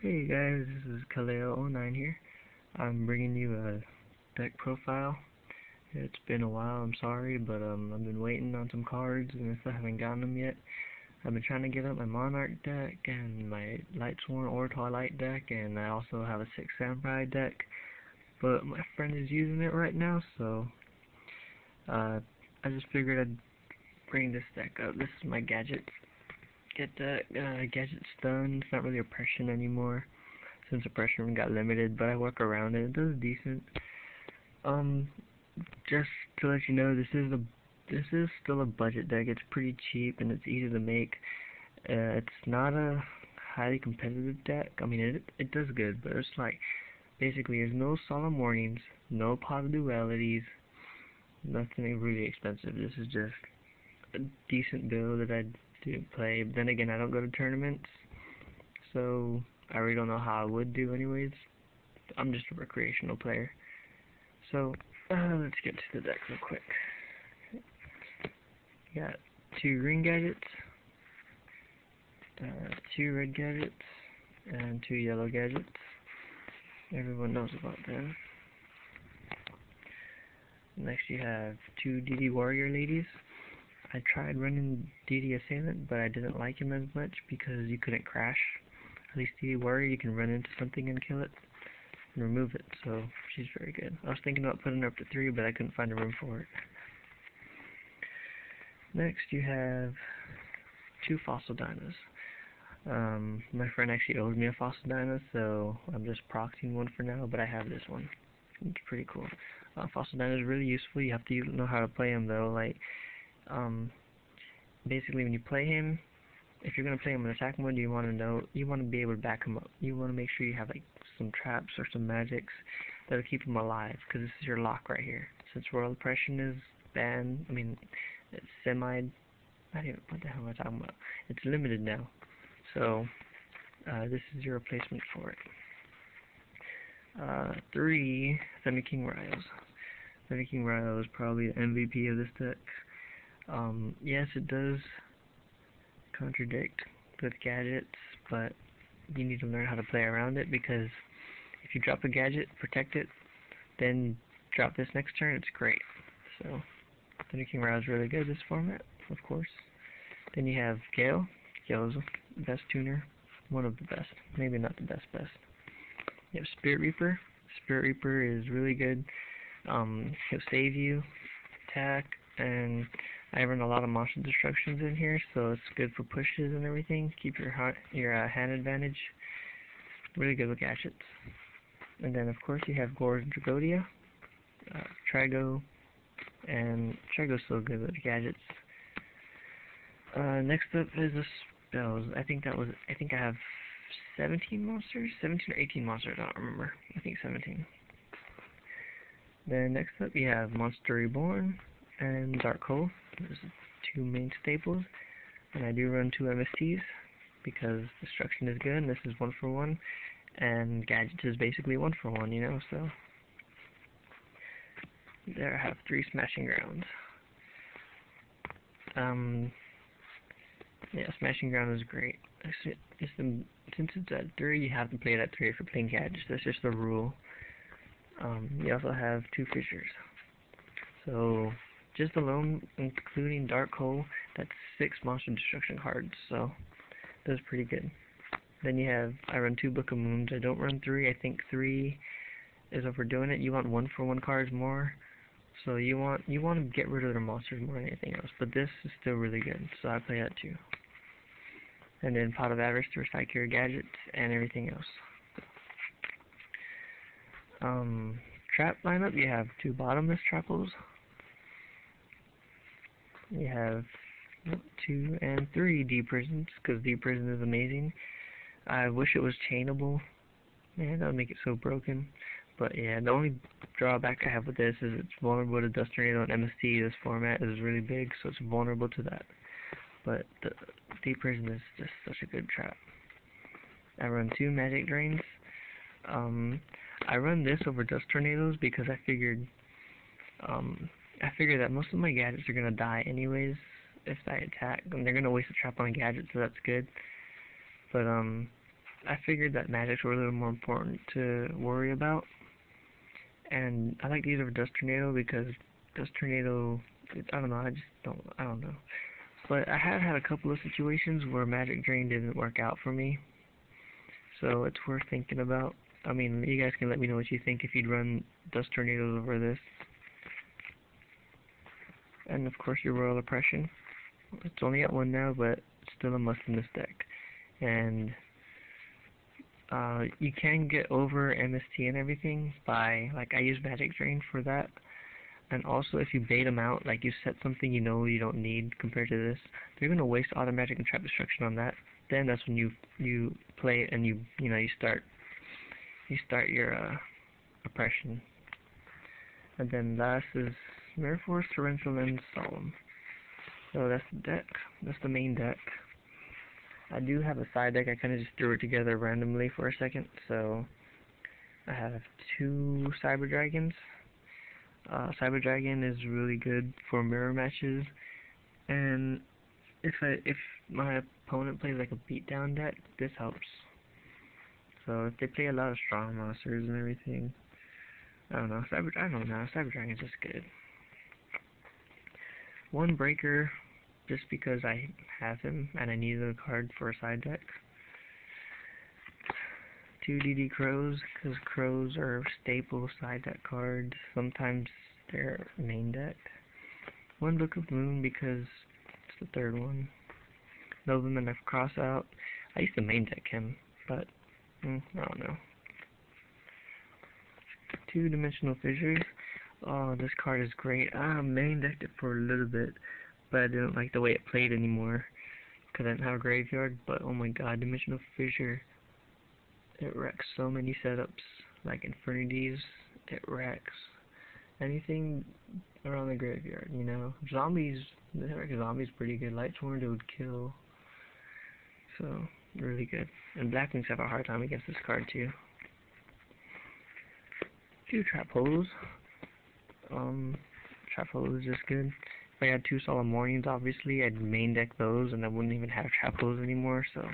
Hey guys, this is Kaleo09 here. I'm bringing you a deck profile. It's been a while, I'm sorry, but I've been waiting on some cards and I still haven't gotten them yet. I've been trying to get up my Monarch deck and my Lightsworn or Twilight deck, and I also have a Six Samurai deck, but my friend is using it right now, so I just figured I'd bring this deck up. This is my Gadget. Get that Gadget stun. It's not really oppression anymore since oppression got limited, but I work around it. It does decent. Just to let you know, this is still a budget deck. It's pretty cheap and it's easy to make. It's not a highly competitive deck. I mean, it does good, but it's like basically there's no solemn warnings, no pot of dualities, nothing really expensive. This is just a decent build that I do play. But then again, I don't go to tournaments, so I really don't know how I would do anyways. I'm just a recreational player. So, let's get to the deck real quick. Got 2 green gadgets, 2 red gadgets, and 2 yellow gadgets. Everyone knows about them. Next you have 2 DD warrior ladies. I tried running DD assailant, but I didn't like him as much because you couldn't crash. At least DD warrior, you can run into something and kill it and remove it, so she's very good. I was thinking about putting her up to 3, but I couldn't find a room for it. Next you have 2 fossil dinos. My friend actually owes me a fossil dino, so I'm just proxying one for now, but I have this one. It's pretty cool. Fossil dino is really useful. You have to know how to play him though. Like, basically when you play him, if you're gonna play him in attack mode, you want to be able to back him up. You want to make sure you have like some traps or some magics that'll keep him alive, because this is your lock right here. Since Royal Oppression is banned, I mean, it's what the hell am I talking about? It's limited now, so this is your replacement for it. 3 Thunder King Rai-Ohs. Thunder King Rai-Oh is probably the MVP of this deck. Yes, it does contradict with gadgets, but you need to learn how to play around it, because if you drop a gadget, protect it, then drop this next turn, it's great. So, Thunder King Rai-Oh is really good this format, of course. Then you have Gale. Gale is the best tuner, one of the best, maybe not the best. You have Spirit Reaper. Spirit Reaper is really good. He'll save you, attack, and I run a lot of monster destructions in here, so it's good for pushes and everything. Keep your hand advantage. Really good with gadgets. And then of course you have Gore and Dragodia, Trigo, and Trigo's so good with gadgets. Next up is the spells. I think I have 17 monsters? 17 or 18 monsters, I don't remember. I think 17. Then next up you have Monster Reborn and Dark Hole. Those are 2 main staples. And I do run 2 MSTs because destruction is good, and this is 1 for 1. And Gadget is basically 1 for 1, you know, so. There I have 3 Smashing Grounds. Yeah, Smashing Ground is great. Since it's at 3, you have to play it at 3 if you're playing Gadgets. That's just the rule. You also have 2 Fissures. So, just alone, including Dark Hole, that's 6 monster destruction cards, so that's pretty good. Then you have, I run 2 Book of Moons. I don't run 3. I think 3 is overdoing it. You want 1 for 1 cards more, so you want to get rid of the monsters more than anything else. But this is still really good, so I play that too. And then Pot of Avarice to recycle your gadgets and everything else. Trap lineup, you have 2 bottomless trapples. You have 2 and 3 D prisons, because D prison is amazing. I wish it was chainable. Man, that would make it so broken. But yeah, the only drawback I have with this is it's vulnerable to Dust Tornado and MST. This format is really big, so it's vulnerable to that. But the D prison is just such a good trap. I run 2 magic drains. I run this over Dust Tornadoes because I figured that most of my gadgets are gonna die anyways if I attack, and they're gonna waste a trap on a gadget, so that's good. But I figured that magics were a little more important to worry about, and I like to use it for Dust Tornado because Dust Tornado, I don't know, I don't know. But I have had a couple of situations where Magic Drain didn't work out for me, so it's worth thinking about. I mean, you guys can let me know what you think if you'd run Dust Tornadoes over this. And of course your Royal Oppression. It's only at 1 now, but it's still a must in this deck. And you can get over MST and everything by, like, I use Magic Drain for that. And also, if you bait them out, like you set something you know you don't need compared to this, they're gonna waste all their magic and trap destruction on that. Then that's when you play it and you start your oppression. And then last is Mirror Force, Torrential, and Solemn. So that's the deck. That's the main deck. I do have a side deck. I kind of just threw it together randomly for a second. So I have 2 Cyber Dragons. Cyber Dragon is really good for mirror matches, and if my opponent plays like a beatdown deck, this helps. So if they play a lot of strong monsters and everything, I don't know. Cyber Dragon's just good. 1 breaker, just because I have him and I needed a card for a side deck. 2 DD Crows, because Crows are staple side deck cards. Sometimes they're main deck. 1 Book of Moon, because it's the 3rd one. Nobleman I've crossed out. I used to main deck him, but I don't know. 2 Dimensional Fissures. Oh, this card is great. I main decked it for a little bit, but I didn't like the way it played anymore, because I didn't have a graveyard. But oh my god, Dimensional Fissure. It wrecks so many setups, like Infernities. It wrecks anything around the graveyard, you know. Zombies, it wrecks zombies pretty good. Lightsworn, it would kill. So, really good. And Blackwings have a hard time against this card too. 2 Trap Holes. Trap Holes is just good. If I had 2 Solemn Warnings, obviously, I'd main deck those, and I wouldn't even have Trap Holes anymore, so.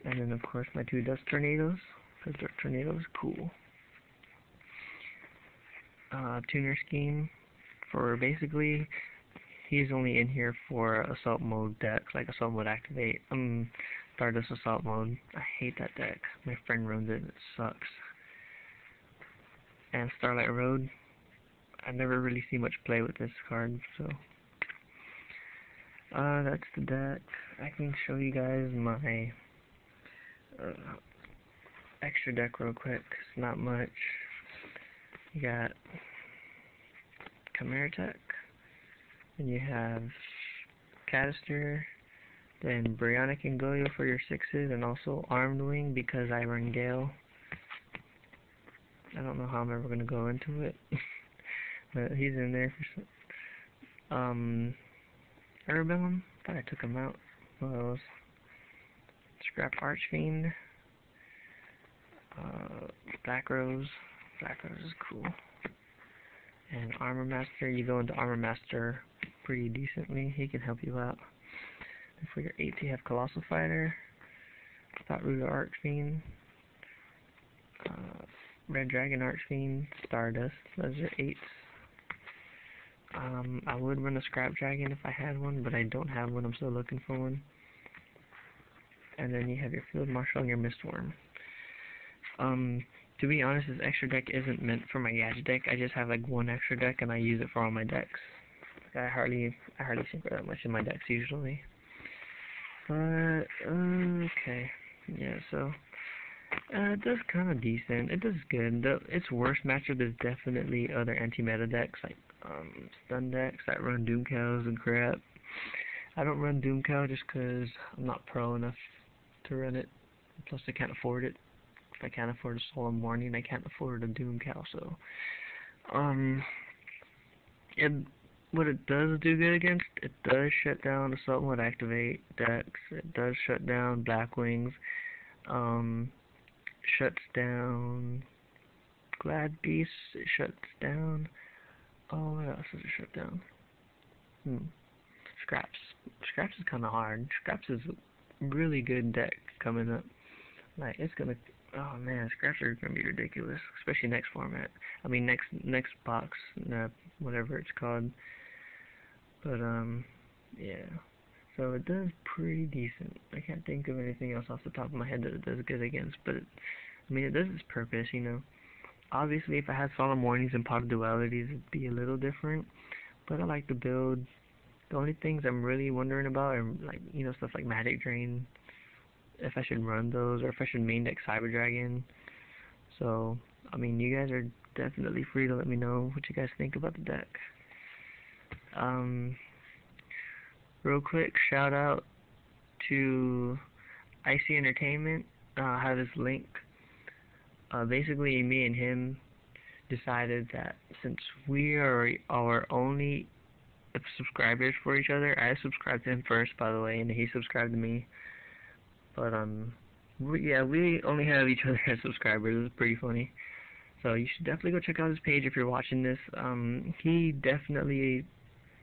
And then, of course, my 2 Dust Tornadoes, because Dust Tornadoes are cool. Tuner Scheme, for basically, he's only in here for Assault Mode decks, like Assault Mode Activate. Stardust Assault Mode. I hate that deck. My friend runs it, and it sucks. And Starlight Road, I never really see much play with this card, so. That's the deck. I can show you guys my extra deck real quick. It's not much. You got Chimera Tech, then you have Cadister, then Brionic and Goyo for your 6s, and also Armed Wing because I run Gale. I don't know how I'm ever going to go into it, but he's in there for some. Herbellum, thought I took him out. What else? Scrap Archfiend, Black Rose. Black Rose is cool. And Armor Master, you go into Armor Master pretty decently. He can help you out. And for your 8s, you have Colossal Fighter, Thought Rooter Archfiend, Red Dragon Archfiend, Stardust. Those are 8s. I would run a Scrap Dragon if I had one, but I don't have one. I'm still looking for one. And then you have your Field Marshal and your Mistworm. To be honest, this extra deck isn't meant for my Gadget deck. I just have like 1 extra deck, and I use it for all my decks. I hardly synchro that much in my decks usually. But okay, yeah. So it does kind of decent. It does good. Its worst matchup is definitely other anti-meta decks like stun decks that run Doom Cows and crap. I don't run Doom Cow just because I'm not pro enough to run it. Plus, I can't afford it. If I can't afford a Solemn Warning, I can't afford a Doom Cow. So, what it does do good against, it does shut down Assault Mode Activate decks. It does shut down Blackwings. Shuts down Glad Beasts. It shuts down. Oh, what else does it shut down? Scraps. Scraps is kind of hard. Scraps is a really good deck coming up. Like, it's gonna, oh man, scraps are gonna be ridiculous, especially next format. I mean, next box, whatever it's called. But yeah. So it does pretty decent. I can't think of anything else off the top of my head that it does good against, but I mean, it does its purpose, you know. Obviously, if I had solemn warnings and pot dualities, it'd be a little different. But I like the build. The only things I'm really wondering about are, like, you know, stuff like Magic Drain, if I should run those, or if I should main deck Cyber Dragon. So, I mean, you guys are definitely free to let me know what you guys think about the deck. Real quick, shout out to Icy Entertainment. I have his link. Basically, me and him decided that since we are our only subscribers for each other, I subscribed to him first, by the way, and he subscribed to me. But we only have each other as subscribers. It's pretty funny. So you should definitely go check out his page if you're watching this. He definitely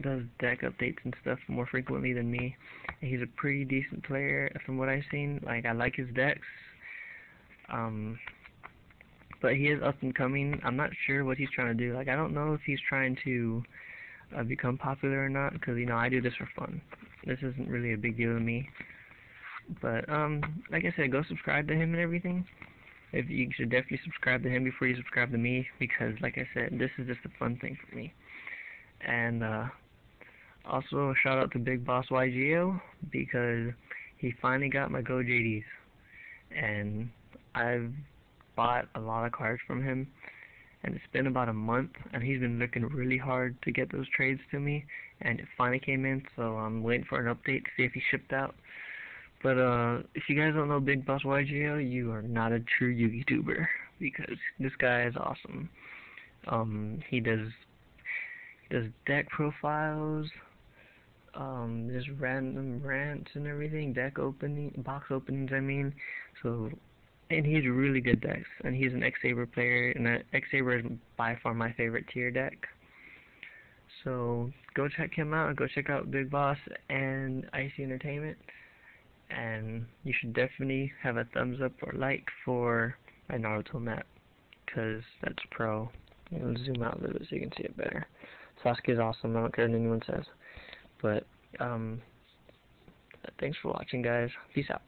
does deck updates and stuff more frequently than me. And he's a pretty decent player from what I've seen. Like, I like his decks. But he is up and coming. I'm not sure what he's trying to do. Like, I don't know if he's trying to become popular or not, because, you know, I do this for fun. This isn't really a big deal to me. But like I said, go subscribe to him and everything. If you should definitely subscribe to him before you subscribe to me, because like I said, this is just a fun thing for me. And also a shout out to Big Boss YGO, because he finally got my Go JDs, and I've bought a lot of cards from him, and it's been about a month, and he's been looking really hard to get those trades to me, and it finally came in, so I'm waiting for an update to see if he shipped out. But if you guys don't know Big Boss YGO, you are not a true Yu-Gi tuber, because this guy is awesome. He does deck profiles, just random rants and everything, box openings, I mean. So, and he's really good decks, and he's an X-Saber player, and X-Saber is by far my favorite tier deck. So go check him out. Go check out Big Boss and Icy Entertainment. And you should definitely have a thumbs up or like for my Naruto map, because that's pro. I'll zoom out a little bit so you can see it better. Sasuke is awesome, I don't care what anyone says. But, thanks for watching, guys. Peace out.